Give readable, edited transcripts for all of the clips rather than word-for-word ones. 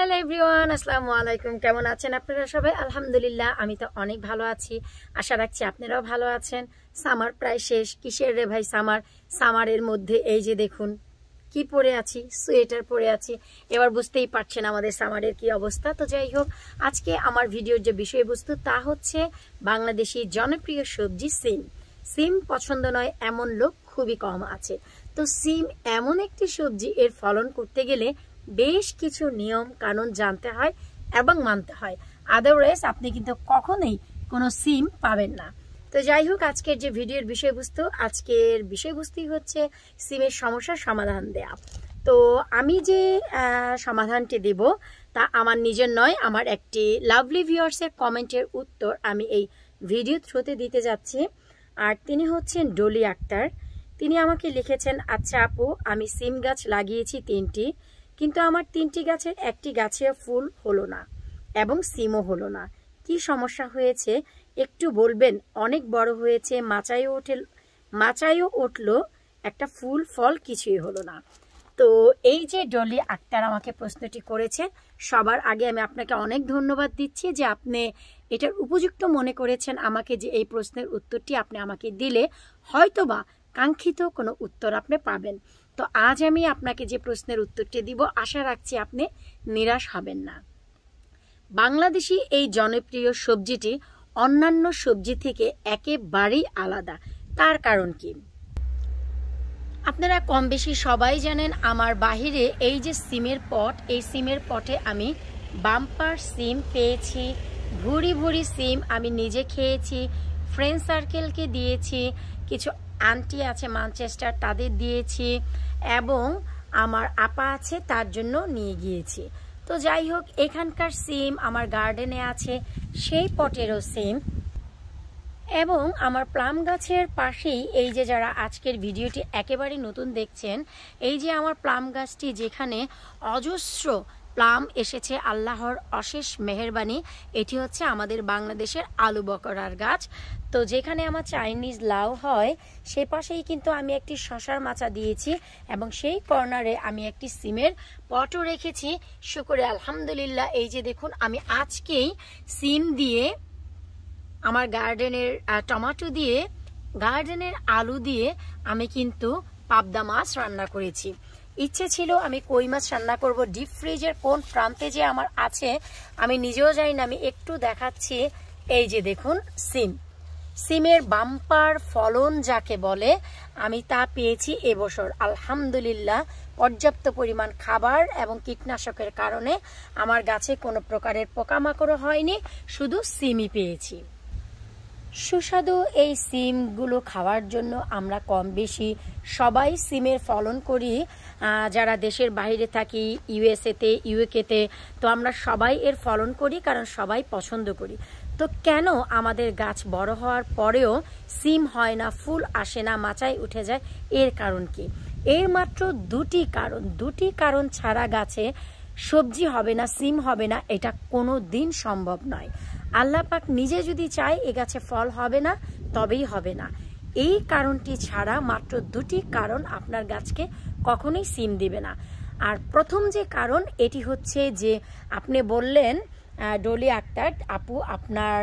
Hello everyone, আসসালামু আলাইকুম। কেমন আছেন আপনারা সবাই? আলহামদুলিল্লাহ, আমি তো অনেক ভালো আছি। আশা রাখছি আপনারাও ভালো আছেন। সামার প্রায় শেষ। কিসের রে ভাই সামার? সামারের মধ্যে এই যে দেখুন কি পরে আছি, সোয়েটার পরে আছি। এবার বুঝতেই পারছেন আমাদের সামারের কি অবস্থা। তো যাই হোক, আজকে আমার ভিডিওর যে বিষয়বস্তু তা হচ্ছে বাংলাদেশি জনপ্রিয় সবজি সিম। সিম পছন্দ নয় এমন লোক খুবই কম আছে। তো সিম এমন একটি সবজি, এর ফলন করতে গেলে বেশ কিছু নিয়ম কানুন জানতে হয় এবং মানতে হয়। আদারওয়াইজ আপনি কিন্তু কখনোই কোনো সিম পাবেন না। তো যাই হোক, আজকের যে ভিডিওর বিষয়বস্তুই হচ্ছে সিমের সমস্যার সমাধান দেয়া। তো আমি যে সমাধানটি দেব তা আমার নিজের নয়, আমার একটি লাভলি ভিউয়ার্সের কমেন্টের উত্তর আমি এই ভিডিও থ্রুতে দিতে যাচ্ছি। আর তিনি হচ্ছেন ডলি আক্তার। তিনি আমাকে লিখেছেন, আচ্ছা আপু, আমি সিম গাছ লাগিয়েছি 3টি, কিন্তু আমার 3টি গাছের একটি গাছে ফুল হলো না এবং সিমও হলো না। কি সমস্যা হয়েছে একটু বলবেন? অনেক বড় হয়েছে, মাচায়ও উঠলো, একটা ফুল ফল কিছুই হলো না। তো এই যে ডলি আক্তার আমাকে প্রশ্নটি করেছে, সবার আগে আমি আপনাকে অনেক ধন্যবাদ দিচ্ছি যে আপনি এটার উপযুক্ত মনে করেছেন আমাকে, যে এই প্রশ্নের উত্তরটি আপনি আমাকে দিলে হয়তোবা কাঙ্ক্ষিত কোনো উত্তর আপনি পাবেন। তো আজ আমি আপনাকে যে প্রশ্নের উত্তরটি দিব, আশা রাখছি আপনি নিরাশ হবেন না। বাংলাদেশি এই জনপ্রিয় সবজিটি অন্যান্য সবজি থেকে একেবারেই আলাদা। তার কারণ কি? আপনারা কম বেশি সবাই জানেন, আমার বাহিরে এই যে সিমের পট, এই সিমের পটে আমি বাম্পার সিম পেয়েছি। ভুরি ভুরি সিম আমি নিজে খেয়েছি, ফ্রেন্ড সার্কেলকে দিয়েছি, কিছু আন্টি আছে ম্যানচেস্টার তাদের দিয়েছি, এবং আমার আপা আছে তার জন্য নিয়ে গিয়েছি। তো যাই হোক, এখানকার সিম আমার গার্ডেনে আছে, সেই পটেরও সিম। এবং আমার প্লাম গাছের পাশেই এই যে যারা আজকের ভিডিওটি একেবারে নতুন দেখছেন, এই যে আমার প্লাম গাছটি, যেখানে অজস্র প্লাম এসেছে, আল্লাহর অশেষ মেহেরবানি। এটি হচ্ছে আমাদের বাংলাদেশের আলু বকরার গাছ। তো যেখানে আমার চাইনিজ লাউ হয়, সে পাশেই কিন্তু আমি একটি শশার মাচা দিয়েছি, এবং সেই কর্নারে আমি একটি সিমের পটও রেখেছি। শুকরে আলহামদুলিল্লাহ, এই যে দেখুন, আমি আজকেই সিম দিয়ে, আমার গার্ডেনের টমেটো দিয়ে, গার্ডেনের আলু দিয়ে আমি কিন্তু পাবদা মাছ রান্না করেছি। ইচ্ছে ছিল আমি কই মাছ রান্না করব। ডিপ ফ্রিজের কোন প্রান্তে যে আমার আছে আমি নিজেও জানি না। আমি একটু দেখাচ্ছি, এই যে দেখুন সিমের বাম্পার ফলন যাকে বলে, আমি তা পেয়েছি এবছর আলহামদুলিল্লাহ। পর্যাপ্ত পরিমাণ খাবার এবং কীটনাশকের কারণে আমার গাছে কোনো প্রকারের পোকামাকড় হয়নি, শুধু সিমই পেয়েছি। সুস্বাদু এই সিমগুলো খাওয়ার জন্য আমরা কম বেশি সবাই সিমের ফলন করি। যারা দেশের বাইরে থাকি, ইউএসএতে, ইউকেতে, তো আমরা সবাই এর ফলন করি, কারণ সবাই পছন্দ করি। তো কেন আমাদের গাছ বড় হওয়ার পরেও সিম হয় না, ফুল আসে না, মাচায় উঠে যায়? এর কারণ কি? এর মাত্র দুটি কারণ ছাড়া গাছে সবজি হবে না, সিম হবে না, এটা কোনো দিন সম্ভব নয়। আল্লাহ পাক নিজে যদি চায় এ গাছে ফল হবে না, তবেই হবে না। এই কারণটি ছাড়া মাত্র 2টি কারণ আপনার গাছকে কখনোই সিম দিবে না। আর প্রথম যে কারণ, এটি হচ্ছে যে আপনি বললেন ডলি আক্তার আপু, আপনার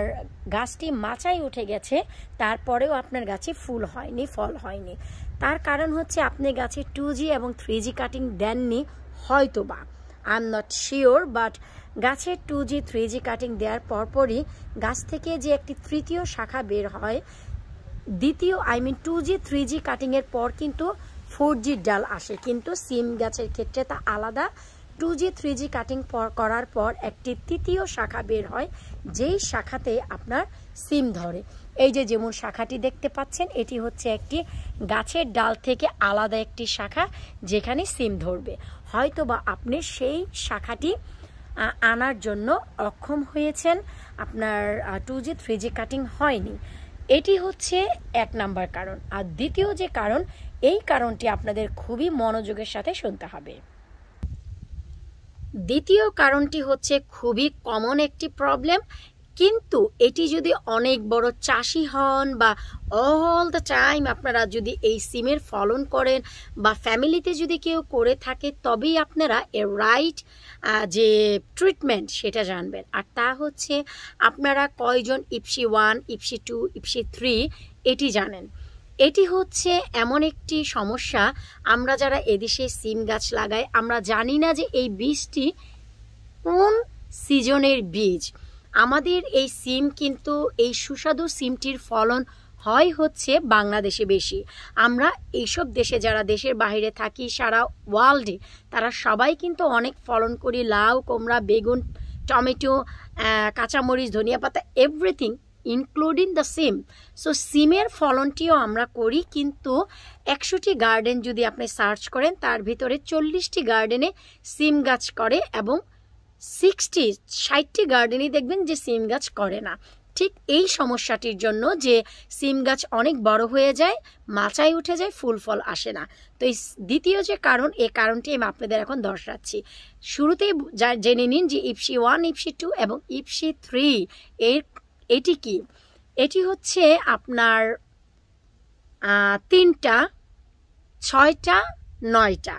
গাছটি মাচায় উঠে গেছে, তারপরেও আপনার গাছে ফুল হয়নি, ফল হয়নি। তার কারণ হচ্ছে আপনি গাছে 2G এবং 3G কাটিং দেননি হয়তোবা, I am not sure, but গাছের 2G 3G কাটিং দেওয়ার পরপরই গাছ থেকে যে একটি তৃতীয় শাখা বের হয়, 2G 3G কাটিংয়ের পর কিন্তু 4G ডাল আসে। কিন্তু সিম গাছের ক্ষেত্রে তা আলাদা। 2G 3G কাটিং করার পর একটি তৃতীয় শাখা বের হয়, যেই শাখাতে আপনার সিম ধরে। এই যে যেমন শাখাটি দেখতে পাচ্ছেন, এটি হচ্ছে একটি গাছের ডাল থেকে আলাদা একটি শাখা, যেখানে সিম ধরবে। হয়তোবা আপনি সেই শাখাটি আনার জন্য অক্ষম হয়েছেন, আপনার 2G 3G কাটিং হয়নি। এটি হচ্ছে 1 নাম্বার কারণ। আর দ্বিতীয় যে কারণ, এই কারণটি আপনাদের খুবই মনোযোগের সাথে শুনতে হবে। দ্বিতীয় কারণটি হচ্ছে খুবই কমন একটি প্রবলেম। কিন্তু এটি যদি অনেক বড় চাষি হন বা অল দ্য টাইম আপনারা যদি এই সিমের ফলন করেন বা ফ্যামিলিতে যদি কেউ করে থাকে, তবেই আপনারা এর রাইট যে ট্রিটমেন্ট সেটা জানবেন। আর তা হচ্ছে আপনারা কয়জন ইপসি 1, ইপসি 2, ইপসি 3 এটি জানেন। এটি হচ্ছে এমন একটি সমস্যা, আমরা যারা এদেশে সিম গাছ লাগাই আমরা জানি না যে এই বীজটি কোন সিজনের বীজ। আমাদের এই সিম কিন্তু এই সুস্বাদু সিমটির ফলন হয় হচ্ছে বাংলাদেশে বেশি। আমরা এইসব দেশে যারা দেশের বাইরে থাকি সারা ওয়ার্ল্ডে, তারা সবাই কিন্তু অনেক ফলন করি, লাউ, কুমড়া, বেগুন, টমেটো, কাঁচামরিচ, ধনিয়া পাতা, everything including the SIM. So সিমের ফলনটিও আমরা করি, কিন্তু 100টি গার্ডেন যদি আপনি সার্চ করেন তার ভিতরে 40টি গার্ডেনে সিম গাছ করে এবং 60টি গার্ডেনই দেখবেন যে সিম গাছ করে না। ঠিক এই সমস্যাটির জন্য যে সিম গাছ অনেক বড় হয়ে যায়, মাচায় উঠে যায়, ফুল ফল আসে না। তো এই দ্বিতীয় যে কারণ, এই কারণটি আমি আপনাদের এখন দর্শাচ্ছি। শুরুতেই জেনে নিন যে ইপসি 1, ইপসি 2 এবং ইপসি 3 এটি কি। এটি হচ্ছে আপনার 3টা, 6টা, 9টা।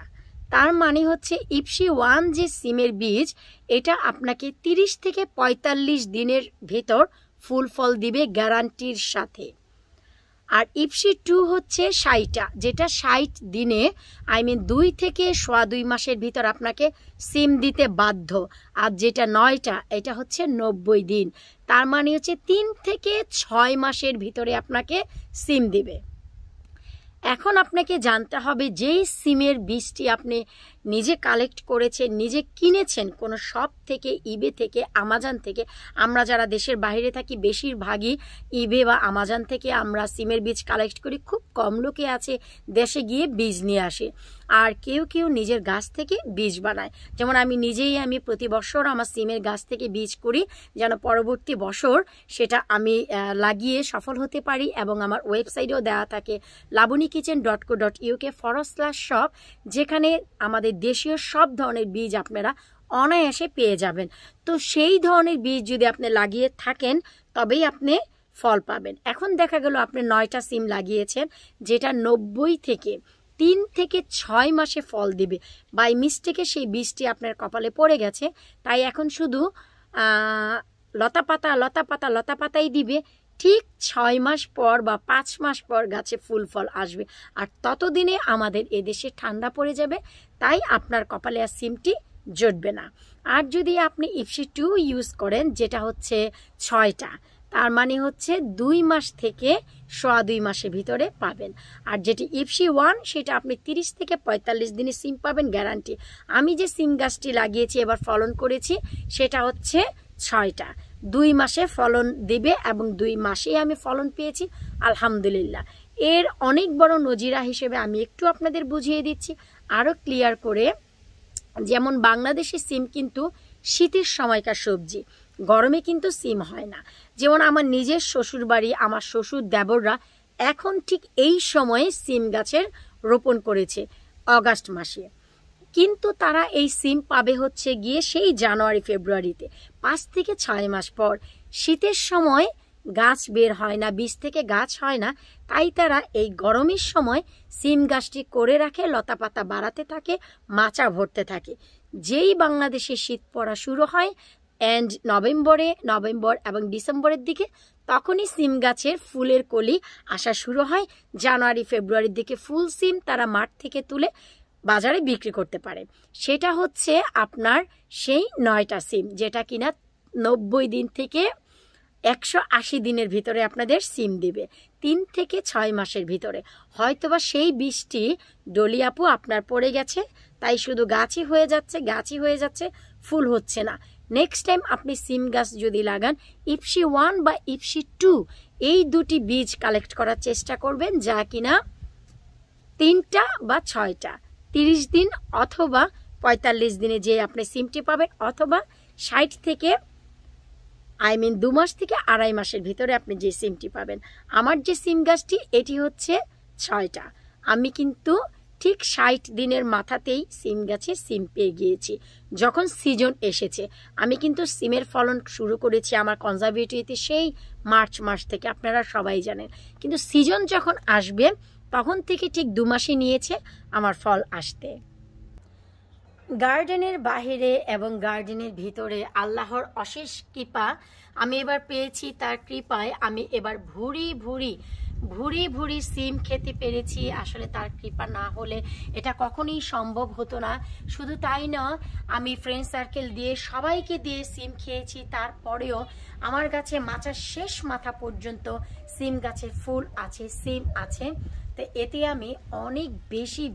তার মানে হচ্ছে ইপসি 1 যে সিমের বীজ, এটা আপনাকে 30 থেকে 45 দিনের ভেতর ফুল ফল দিবে গ্যারান্টির সাথে। আর ইপসি 2 হচ্ছে 60টা, যেটা 60 দিনে 2 থেকে 2.25 মাসের ভিতর আপনাকে সিম দিতে বাধ্য। আর যেটা 9টা, এটা হচ্ছে 90 দিন। তার মানে হচ্ছে 3 থেকে 6 মাসের ভিতরে আপনাকে সিম দিবে। এখন আপনাকে জানতে হবে যেই সিমের বীজটি আপনি নিজে কালেক্ট করেছেন, নিজে কিনেছেন কোনো শপ থেকে, ইবে থেকে, আমাজন থেকে। আমরা যারা দেশের বাইরে থাকি বেশিরভাগই ইবে বা আমাজন থেকে আমরা সিমের বীজ কালেক্ট করি। খুব কম লোকে আছে দেশে গিয়ে বীজ নিয়ে আসে, আর কেউ কেউ নিজের গাছ থেকে বীজ বানায়। যেমন আমি নিজেই প্রতি বছর আমার সিমের গাছ থেকে বীজ করি, যেন পরবর্তী বছর সেটা আমি লাগিয়ে সফল হতে পারি। এবং আমার ওয়েবসাইটেও দেওয়া থাকে labonykitchen.co.uk/shop, যেখানে আমাদের দেশীয় সব ধরনের বীজ আপনারা অনায়াসে পেয়ে যাবেন। তো সেই ধরনের বীজ যদি আপনি লাগিয়ে থাকেন তবেই আপনি ফল পাবেন। এখন দেখা গেল আপনি 9টা সিম লাগিয়েছেন, যেটা 90 থেকে 3 থেকে 6 মাসে ফল দিবে। বাই মিস্টেকে সেই বীজটি আপনার কপালে পড়ে গেছে, তাই এখন শুধু লতা পাতাই দিবে। ঠিক 6 মাস পর বা 5 মাস পর গাছে ফুল ফল আসবে। আর ততদিনে আমাদের এদেশে ঠান্ডা পড়ে যাবে, তাই আপনার কপালে আর সিমটি জুটবে না। আর যদি আপনি ইপসি 2 ইউজ করেন, যেটা হচ্ছে 6টা, তার মানে হচ্ছে 2 মাস থেকে 2.25 মাসের ভিতরে পাবেন। আর যেটি ইপসি 1, সেটা আপনি 30 থেকে 45 দিনে সিম পাবেন গ্যারান্টি। আমি যে সিম গাছটি লাগিয়েছি এবার ফলন করেছি, সেটা হচ্ছে 6টা, 2 মাসে ফলন দিবে এবং 2 মাসেই আমি ফলন পেয়েছি আলহামদুলিল্লাহ। এর অনেক বড় নজিরা হিসেবে আমি একটু আপনাদের বুঝিয়ে দিচ্ছি আরও ক্লিয়ার করে। যেমন বাংলাদেশি সিম কিন্তু শীতের সময়কার সবজি, গরমে কিন্তু সিম হয় না। যেমন আমার নিজের শ্বশুর বাড়ি, আমার শ্বশুর দেবররা এখন ঠিক এই সময়ে সিম গাছের রোপণ করেছে অগাস্ট মাসে, কিন্তু তারা এই সিম পাবে হচ্ছে গিয়ে সেই জানুয়ারি ফেব্রুয়ারিতে, 5 থেকে 6 মাস পর। শীতের সময় গাছ বের হয় না, বীজ থেকে গাছ হয় না, তাই তারা এই গরমের সময় সিম গাছটি করে রাখে, লতা পাতা বাড়াতে থাকে, মাচা ভরতে থাকে। যেই বাংলাদেশে শীত পড়া শুরু হয় এন্ড নভেম্বর এবং ডিসেম্বরের দিকে, তখনই সিম গাছের ফুলের কলি আসা শুরু হয়। জানুয়ারি ফেব্রুয়ারির দিকে ফুল সিম তারা মাঠ থেকে তুলে বাজারে বিক্রি করতে পারে। সেটা হচ্ছে আপনার সেই 9টা সিম, যেটা কিনা 90 দিন থেকে 180 দিনের ভিতরে আপনাদের সিম দিবে, 3 থেকে 6 মাসের ভিতরে। হয়তোবা সেই বীজটি ডলি আপু আপনার পড়ে গেছে, তাই শুধু গাছই হয়ে যাচ্ছে, ফুল হচ্ছে না। নেক্সট টাইম আপনি সিম গাছ যদি লাগান, ইপসি 1 বা ইপসি 2 এই দুটি বীজ কালেক্ট করার চেষ্টা করবেন, যা কিনা 3টা বা 6টা, 30 দিন অথবা 45 দিনে যে আপনি সিমটি পাবেন, অথবা 60 থেকে 2 মাস থেকে 2.5 মাসের ভিতরে আপনি যে সিমটি পাবেন। আমার যে সিম গাছটি, এটি হচ্ছে 6টা। আমি কিন্তু ঠিক 60 দিনের মাথাতেই সিম গাছে সিম পেয়ে গিয়েছি। যখন সিজন এসেছে, আমি কিন্তু সিমের ফলন শুরু করেছি আমার কনজারভেটরিতে সেই মার্চ মাস থেকে, আপনারা সবাই জানেন। কিন্তু সিজন যখন আসবে তখন থেকে ঠিক 2 মাসই নিয়েছে আমার ফল আসতে। গার্ডেনের বাহিরে এবং গার্ডেনের ভিতরে আল্লাহর অশেষ কৃপা আমি এবার পেয়েছি। তার কৃপায় আমি এবার ভুরি ভুরি সিম খেতে পেরেছি। আসলে তার কৃপা না হলে এটা কখনোই সম্ভব হতো না। শুধু তাই না, আমি ফ্রেন্ড সার্কেল দিয়ে সবাইকে দিয়ে সিম খেয়েছি। তারপরেও আমার গাছে মাচার শেষ মাথা পর্যন্ত সিম গাছের ফুল আছে, সিম আছে। তো এতে আমি অনেক বেশি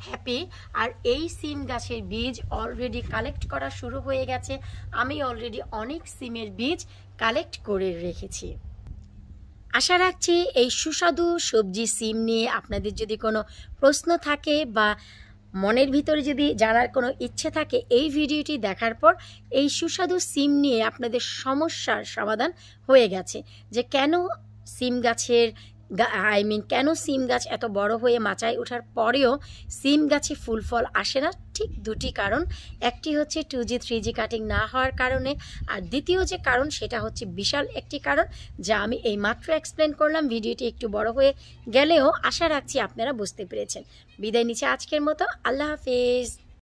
হ্যাপি। আর এই সিম গাছের বীজ অলরেডি কালেক্ট করা শুরু হয়ে গেছে। আমি অলরেডি অনেক সিমের বীজ কালেক্ট করে রেখেছি। আশা রাখছি এই সুস্বাদু সবজি সিম নিয়ে আপনাদের যদি কোনো প্রশ্ন থাকে বা মনের ভিতরে যদি জানার কোনো ইচ্ছে থাকে, এই ভিডিওটি দেখার পর এই সুস্বাদু সিম নিয়ে আপনাদের সমস্যার সমাধান হয়ে গেছে। যে কেন সিম গাছের কেন সিম গাছ এত বড় হয়ে মাচায় ওঠার পরেও সিম গাছে ফুল ফল আসে না। ঠিক দুটি কারণ। একটি হচ্ছে 2G 3G কাটিং না হওয়ার কারণে, আর দ্বিতীয় যে কারণ সেটা হচ্ছে বিশাল একটি কারণ, যা আমি এই মাত্র এক্সপ্লেন করলাম। ভিডিওটি একটু বড় হয়ে গেলেও আশা রাখছি আপনারা বুঝতে পেরেছেন। বিদায় নিচ্ছি আজকের মতো। আল্লাহ হাফেজ।